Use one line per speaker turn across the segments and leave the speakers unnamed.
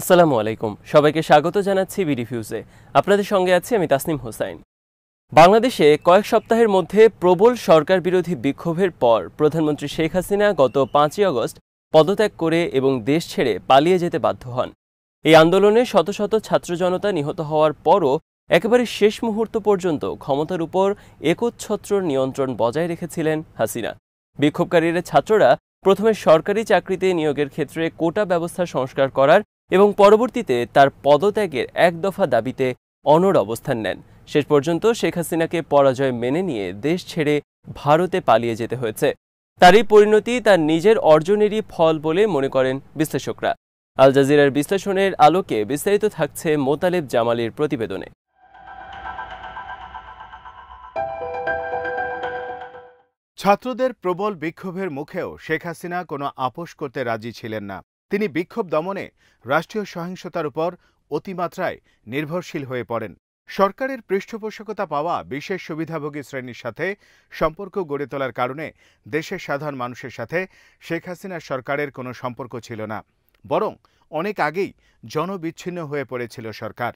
আসসালামু আলাইকুম, সবাইকে স্বাগত জানাচ্ছি বিডি ফিউজে। আপনাদের সঙ্গে আছি আমি তাসনিম হোসাইন। বাংলাদেশে কয়েক সপ্তাহের মধ্যে প্রবল সরকার বিরোধী বিক্ষোভের পর প্রধানমন্ত্রী শেখ হাসিনা গত 5ই আগস্ট পদত্যাগ করে এবং দেশ ছেড়ে পালিয়ে যেতে বাধ্য হন। এই আন্দোলনে শত শত ছাত্র জনতা নিহত হওয়ার পরও একেবারে শেষ মুহূর্ত পর্যন্ত ক্ষমতার উপর একচ্ছত্র নিয়ন্ত্রণ বজায় রেখেছিলেন হাসিনা। বিক্ষোভকারীরা ছাত্ররা প্রথমে সরকারি চাকরিতে নিয়োগের ক্ষেত্রে কোটা ব্যবস্থা সংস্কার করার এবং পরবর্তীতে তার পদত্যাগের এক দফা দাবিতে অনড় অবস্থান নেন। শেষ পর্যন্ত শেখ হাসিনাকে পরাজয় মেনে নিয়ে দেশ ছেড়ে ভারতে পালিয়ে যেতে হয়েছে। তার এই পরিণতি তার নিজের অর্জনেরই ফল বলে মনে করেন বিশ্লেষকরা। আল জাজিরার বিশ্লেষণের আলোকে বিস্তারিত থাকছে মোতালেব জামালের প্রতিবেদনে।
ছাত্রদের প্রবল বিক্ষোভের মুখেও শেখ হাসিনা কোনো আপোষ করতে রাজি ছিলেন না। তিনি বিক্ষোভ দমনে রাষ্ট্রীয় সহিংসতার উপর অতিমাত্রায় নির্ভরশীল হয়ে পড়েন। সরকারের পৃষ্ঠপোষকতা পাওয়া বিশেষ সুবিধাভোগী শ্রেণীর সাথে সম্পর্ক গড়ে তোলার কারণে দেশের সাধারণ মানুষের সাথে শেখ হাসিনার সরকারের কোনো সম্পর্ক ছিল না, বরং অনেক আগেই জনবিচ্ছিন্ন হয়ে পড়েছিল সরকার।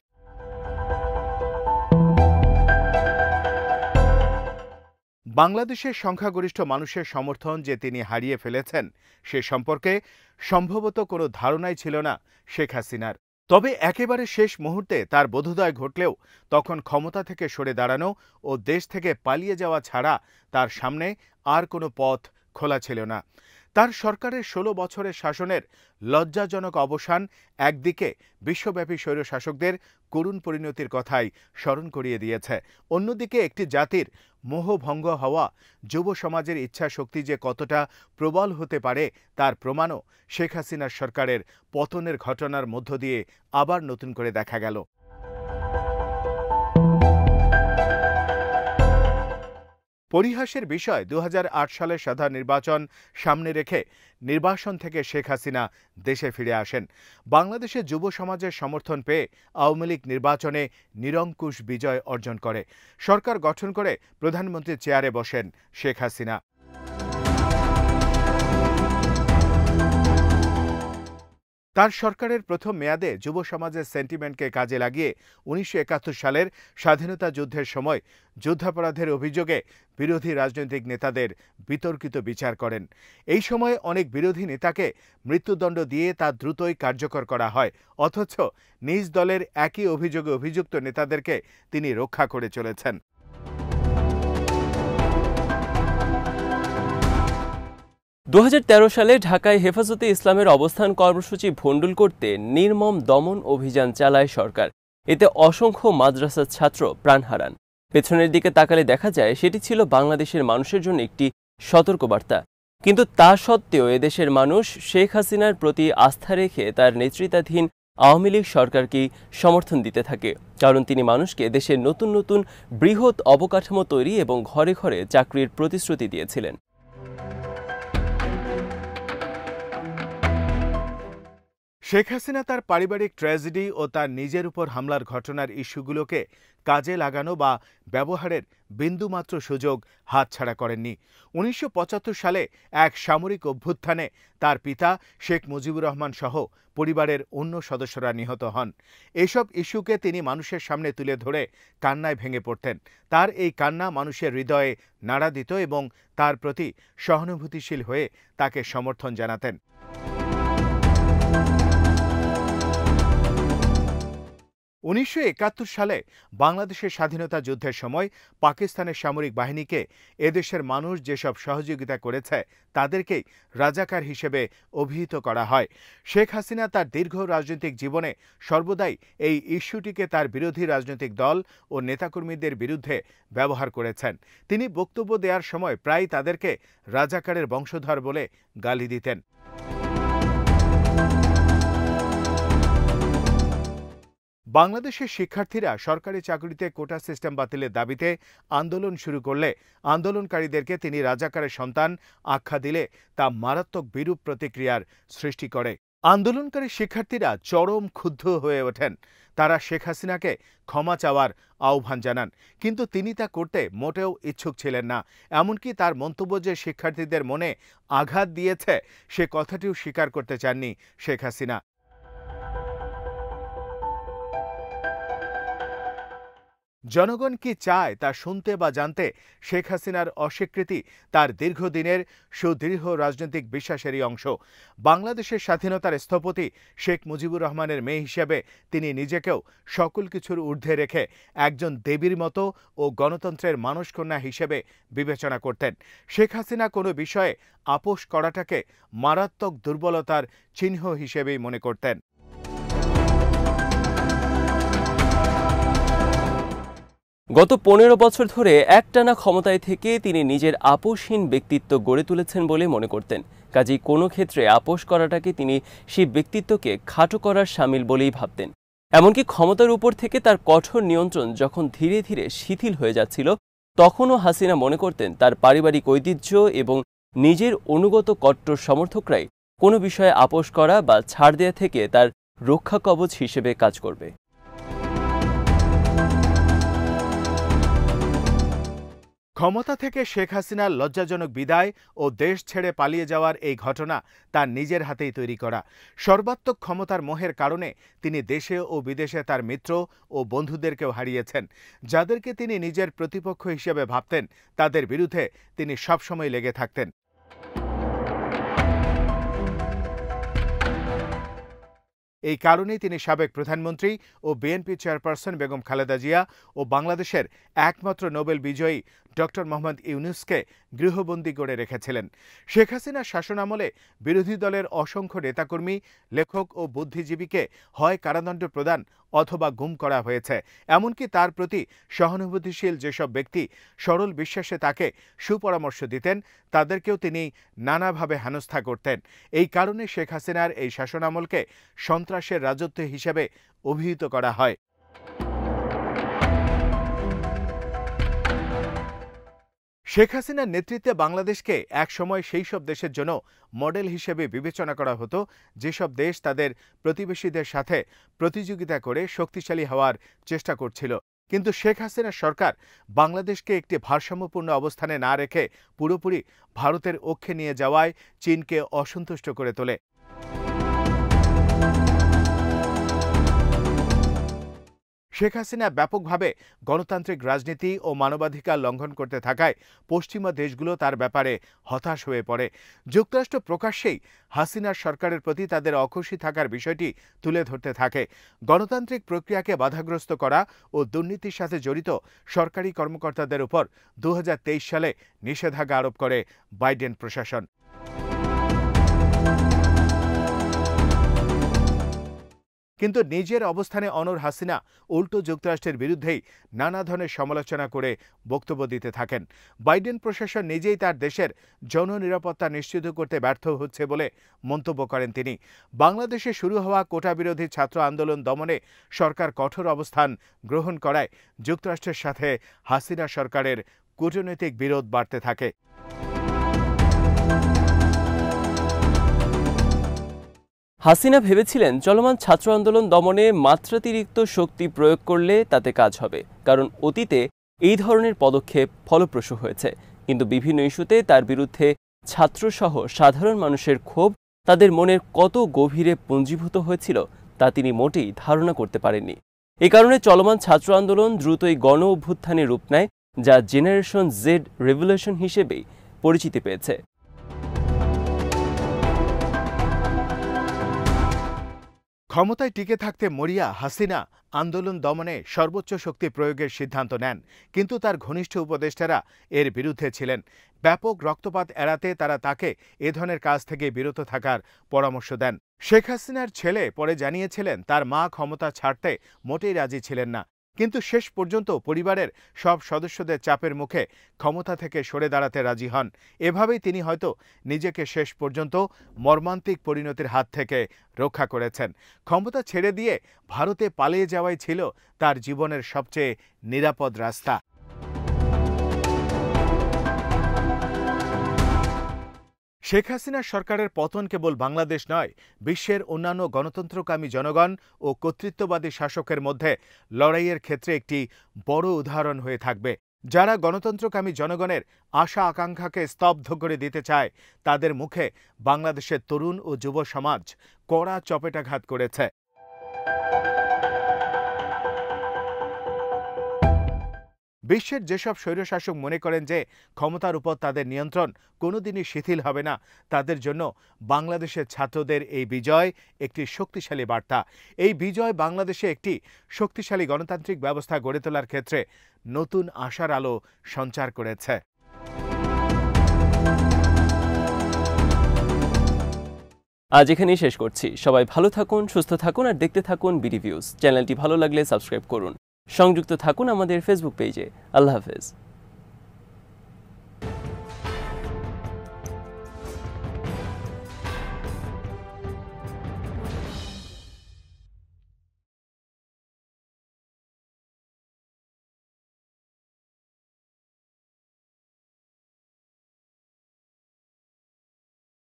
বাংলাদেশের সংখ্যাগরিষ্ঠ মানুষের সমর্থন যে তিনি হারিয়ে ফেলেছেন সে সম্পর্কে সম্ভবত কোনো ধারণাই ছিল না শেখ হাসিনার। তবে একেবারে শেষ মুহূর্তে তার বোধোদয় ঘটলেও তখন ক্ষমতা থেকে সরে দাঁড়ানো ও দেশ থেকে পালিয়ে যাওয়া ছাড়া তার সামনে আর কোনো পথ খোলা ছিল না। তার সরকারের 16 বছরের শাসনের লজ্জাজনক অবসান একদিকে বিশ্বব্যাপী স্বৈরশাসকদের করুণ পরিণতির কথাই স্মরণ করিয়ে দিয়েছে, অন্যদিকে একটি জাতির মোহভঙ্গ হওয়া যুব সমাজের ইচ্ছাশক্তি যে কতটা প্রবল হতে পারে তার প্রমাণও শেখ হাসিনার সরকারের পতনের ঘটনার মধ্য দিয়ে আবার নতুন করে দেখা গেল। পরিহাসের বিষয় 2008 সালের সাধারণ নির্বাচন সামনে রেখে নির্বাসন থেকে শেখ হাসিনা দেশে ফিরে আসেন। বাংলাদেশে যুব সমাজের সমর্থন পেয়ে আওয়ামী লীগ নির্বাচনে নিরঙ্কুশ বিজয় অর্জন করে সরকার গঠন করে প্রধানমন্ত্রীর চেয়ারে বসেন শেখ হাসিনা। তার সরকারের প্রথম মেয়াদে যুব সমাজের সেন্টিমেন্টকে কাজে লাগিয়ে 1971 সালের স্বাধীনতা যুদ্ধের সময় যুদ্ধাপরাধের অভিযোগে বিরোধী রাজনৈতিক নেতাদের বিতর্কিত বিচার করেন। এই সময় অনেক বিরোধী নেতাকে মৃত্যুদণ্ড দিয়ে তা দ্রুতই কার্যকর করা হয়, অথচ নিজ দলের একই অভিযোগে অভিযুক্ত নেতাদেরকে তিনি রক্ষা করে চলেছেন।
2013 সালে ঢাকায় হেফাজতে ইসলামের অবস্থান কর্মসূচি ভণ্ডুল করতে নির্মম দমন অভিযান চালায় সরকার। এতে অসংখ্য মাদ্রাসার ছাত্র প্রাণ হারান। পেছনের দিকে তাকালে দেখা যায় সেটি ছিল বাংলাদেশের মানুষের জন্য একটি সতর্কবার্তা। কিন্তু তা সত্ত্বেও এদেশের মানুষ শেখ হাসিনার প্রতি আস্থা রেখে তার নেতৃত্বাধীন আওয়ামী লীগ সরকারকেই সমর্থন দিতে থাকে, কারণ তিনি মানুষকে দেশের নতুন নতুন বৃহৎ অবকাঠামো তৈরি এবং ঘরে ঘরে চাকরির প্রতিশ্রুতি দিয়েছিলেন।
শেখ হাসিনা তার পারিবারিক ট্র্যাজেডি ও তার নিজের উপর হামলার ঘটনার ইস্যুগুলোকে কাজে লাগানো বা ব্যবহারের বিন্দুমাত্র সুযোগ হাতছাড়া করেননি। 1975 সালে এক সামরিক অভ্যুত্থানে তার পিতা শেখ মুজিবুর রহমান সহ পরিবারের অন্য সদস্যরা নিহত হন। এসব ইস্যুকে তিনি মানুষের সামনে তুলে ধরে কান্নায় ভেঙে পড়তেন। তার এই কান্না মানুষের হৃদয়ে নাড়া দিত এবং তার প্রতি সহানুভূতিশীল হয়ে তাকে সমর্থন জানাতেন। 1971 সালে বাংলাদেশের স্বাধীনতা যুদ্ধের সময় পাকিস্তানের সামরিক বাহিনীকে এদেশের মানুষ যেসব সহযোগিতা করেছে তাদেরকেই রাজাকার হিসেবে অভিহিত করা হয়। শেখ হাসিনা তার দীর্ঘ রাজনৈতিক জীবনে সর্বদাই এই ইস্যুটিকে তার বিরোধী রাজনৈতিক দল ও নেতাকর্মীদের বিরুদ্ধে ব্যবহার করেছেন। তিনি বক্তব্য দেওয়ার সময় প্রায় তাদেরকে রাজাকারের বংশধর বলে গালি দিতেন। বাংলাদেশের শিক্ষার্থীরা সরকারি চাকরিতে কোটা সিস্টেম বাতিলের দাবিতে আন্দোলন শুরু করলে আন্দোলনকারীদেরকে তিনি রাজাকারের সন্তান আখ্যা দিলে তা মারাত্মক বিরূপ প্রতিক্রিয়ার সৃষ্টি করে। আন্দোলনকারী শিক্ষার্থীরা চরম ক্ষুব্ধ হয়ে ওঠেন। তারা শেখ হাসিনাকে ক্ষমা চাওয়ার আহ্বান জানান, কিন্তু তিনি তা করতে মোটেও ইচ্ছুক ছিলেন না। এমনকি তার মন্তব্য যে শিক্ষার্থীদের মনে আঘাত দিয়েছে সে কথাটিও স্বীকার করতে চাননি শেখ হাসিনা। জনগণ কি চায় তা শুনতে বা জানতে শেখ হাসিনার অস্বীকৃতি তার দীর্ঘদিনের সুদৃঢ় রাজনৈতিক বিশ্বাসেরই অংশ। বাংলাদেশের স্বাধীনতার স্থপতি শেখ মুজিবুর রহমানের মেয়ে হিসেবে তিনি নিজেকেও সকল কিছুর ঊর্ধ্বে রেখে একজন দেবীর মতো ও গণতন্ত্রের মানসকন্যা হিসেবে বিবেচনা করতেন। শেখ হাসিনা কোনো বিষয়ে আপোষ করাটাকে মারাত্মক দুর্বলতার চিহ্ন হিসেবেই মনে করতেন।
গত 15 বছর ধরে একটানা ক্ষমতায় থেকে তিনি নিজের আপোষহীন ব্যক্তিত্ব গড়ে তুলেছেন বলে মনে করতেন। কাজেই কোনো ক্ষেত্রে আপোষ করাটাকে তিনি সেই ব্যক্তিত্বকে খাটো করার শামিল বলেই ভাবতেন। এমনকি ক্ষমতার উপর থেকে তার কঠোর নিয়ন্ত্রণ যখন ধীরে ধীরে শিথিল হয়ে যাচ্ছিল, তখনও হাসিনা মনে করতেন তার পারিবারিক ঐতিহ্য এবং নিজের অনুগত কট্টর সমর্থকরাই কোনো বিষয়ে আপোষ করা বা ছাড় দেয়া থেকে তার রক্ষা কবচ হিসেবে কাজ করবে।
ক্ষমতা থেকে শেখ হাসিনার লজ্জাজনক বিদায় ও দেশ ছেড়ে পালিয়ে যাওয়ার এই ঘটনা তার নিজের হাতেই তৈরি করা। সর্বাত্মক ক্ষমতার মোহের কারণে তিনি দেশে ও বিদেশে তার মিত্র ও বন্ধুদেরকেও হারিয়েছেন। যাদেরকে তিনি নিজের প্রতিপক্ষ হিসেবে ভাবতেন, তাদের বিরুদ্ধে তিনি সবসময় লেগে থাকতেন। এই কারণেই তিনি সাবেক প্রধানমন্ত্রী ও বিএনপি চেয়ারপারসন বেগম খালেদা জিয়া ও বাংলাদেশের একমাত্র নোবেল বিজয়ী ডক্টর মোহাম্মদ ইউনূসকে গৃহবন্দী করে রেখেছিলেন। শেখ হাসিনার শাসনামলে বিরোধী দলের অসংখ্য নেতাকর্মী, লেখক ও বুদ্ধিজীবীকে হয় কারাদণ্ড প্রদান অথবা গুম করা হয়েছে। এমনকি তার প্রতি সহানুভূতিশীল যেসব ব্যক্তি সরল বিশ্বাসে তাকে সুপরামর্শ দিতেন, তাদেরকেও তিনি নানাভাবে হেনস্থা করতেন। এই কারণে শেখ হাসিনার এই শাসনামলকে সন্ত্রাসের রাজত্ব হিসেবে অভিহিত করা হয়। শেখ হাসিনার নেতৃত্বে বাংলাদেশকে একসময় সেই সব দেশের জন্য মডেল হিসেবে বিবেচনা করা হতো যেসব দেশ তাদের প্রতিবেশীদের সাথে প্রতিযোগিতা করে শক্তিশালী হওয়ার চেষ্টা করছিল। কিন্তু শেখ হাসিনার সরকার বাংলাদেশকে একটি ভারসাম্যপূর্ণ অবস্থানে না রেখে পুরোপুরি ভারতের অক্ষে নিয়ে যাওয়ায় চীনকে অসন্তুষ্ট করে তোলে। শেখ হাসিনা ব্যাপকভাবে গণতান্ত্রিক রাজনীতি ও মানবাধিকার লঙ্ঘন করতে থাকায় পশ্চিমা দেশগুলো তার ব্যাপারে হতাশ হয়ে পড়ে। যুক্তরাষ্ট্র প্রকাশ্যেই হাসিনার সরকারের প্রতি তাদের অখুশি থাকার বিষয়টি তুলে ধরতে থাকে। গণতান্ত্রিক প্রক্রিয়াকে বাধাগ্রস্ত করা ও দুর্নীতির সাথে জড়িত সরকারি কর্মকর্তাদের উপর 2023 সালে নিষেধাজ্ঞা আরোপ করে বাইডেন প্রশাসন। কিন্তু নিজের অবস্থানে অনড় হাসিনা উল্টো যুক্তরাষ্ট্রের বিরুদ্ধেই নানা ধরনের সমালোচনা করে বক্তব্য দিতে থাকেন। বাইডেন প্রশাসন নিজেই তার দেশের জননিরাপত্তা নিশ্চিত করতে ব্যর্থ হচ্ছে বলে মন্তব্য করেন তিনি। বাংলাদেশে শুরু হওয়া কোটা বিরোধী ছাত্র আন্দোলন দমনে সরকার কঠোর অবস্থান গ্রহণ করায় যুক্তরাষ্ট্রের সাথে হাসিনা সরকারের কূটনৈতিক বিরোধ বাড়তে থাকে।
হাসিনা ভেবেছিলেন চলমান ছাত্র আন্দোলন দমনে মাত্রাতিরিক্ত শক্তি প্রয়োগ করলে তাতে কাজ হবে, কারণ অতীতে এই ধরনের পদক্ষেপ ফলপ্রসূ হয়েছে। কিন্তু বিভিন্ন ইস্যুতে তার বিরুদ্ধে ছাত্রসহ সাধারণ মানুষের ক্ষোভ তাদের মনের কত গভীরে পুঞ্জীভূত হয়েছিল তা তিনি মোটেই ধারণা করতে পারেননি। এ কারণে চলমান ছাত্র আন্দোলন দ্রুতই গণ অভ্যুত্থানে রূপ নেয়, যা জেনারেশন জেড রেভলিউশন হিসেবেই পরিচিতি পেয়েছে।
ক্ষমতায় টিকে থাকতে মরিয়া হাসিনা আন্দোলন দমনে সর্বোচ্চ শক্তি প্রয়োগের সিদ্ধান্ত নেন, কিন্তু তার ঘনিষ্ঠ উপদেষ্টারা এর বিরুদ্ধে ছিলেন। ব্যাপক রক্তপাত এড়াতে তারা তাকে এ ধরনের কাজ থেকে বিরত থাকার পরামর্শ দেন। শেখ হাসিনার ছেলে পরে জানিয়েছিলেন তার মা ক্ষমতা ছাড়তে মোটেই রাজি ছিলেন না, কিন্তু শেষ পর্যন্ত পরিবারের সব সদস্যদের চাপের মুখে ক্ষমতা থেকে সরে দাঁড়াতে রাজি হন। এভাবেই তিনি হয়তো নিজেকে শেষ পর্যন্ত মর্মান্তিক পরিণতির হাত থেকে রক্ষা করেছেন। ক্ষমতা ছেড়ে দিয়ে ভারতে পালিয়ে যাওয়াই ছিল তার জীবনের সবচেয়ে নিরাপদ রাস্তা। শেখ হাসিনার সরকারের পতন কেবল বাংলাদেশ নয়, বিশ্বের অন্যান্য গণতন্ত্রকামী জনগণ ও কর্তৃত্ববাদী শাসকের মধ্যে লড়াইয়ের ক্ষেত্রে একটি বড় উদাহরণ হয়ে থাকবে। যারা গণতন্ত্রকামী জনগণের আশা আকাঙ্ক্ষাকে স্তব্ধ করে দিতে চায়, তাদের মুখে বাংলাদেশের তরুণ ও যুব সমাজ কড়া চপেটাঘাত করেছে। বিশ্বের যেসব স্বৈরশাসক মনে করেন যে ক্ষমতার উপর তাদের নিয়ন্ত্রণ কোনোদিনই শিথিল হবে না, তাদের জন্য বাংলাদেশের ছাত্রদের এই বিজয় একটি শক্তিশালী বার্তা। এই বিজয় বাংলাদেশে একটি শক্তিশালী গণতান্ত্রিক ব্যবস্থা গড়ে তোলার ক্ষেত্রে নতুন আশার আলো সঞ্চার করেছে।
আজ এখানেই শেষ করছি। সবাই ভালো থাকুন, সুস্থ থাকুন আর দেখতে থাকুন বিডি ভিউজ। চ্যানেলটি ভালো লাগলে সাবস্ক্রাইব করুন। সংযুক্ত থাকুন আমাদের ফেসবুক পেজে। আল্লাহ হাফেজ।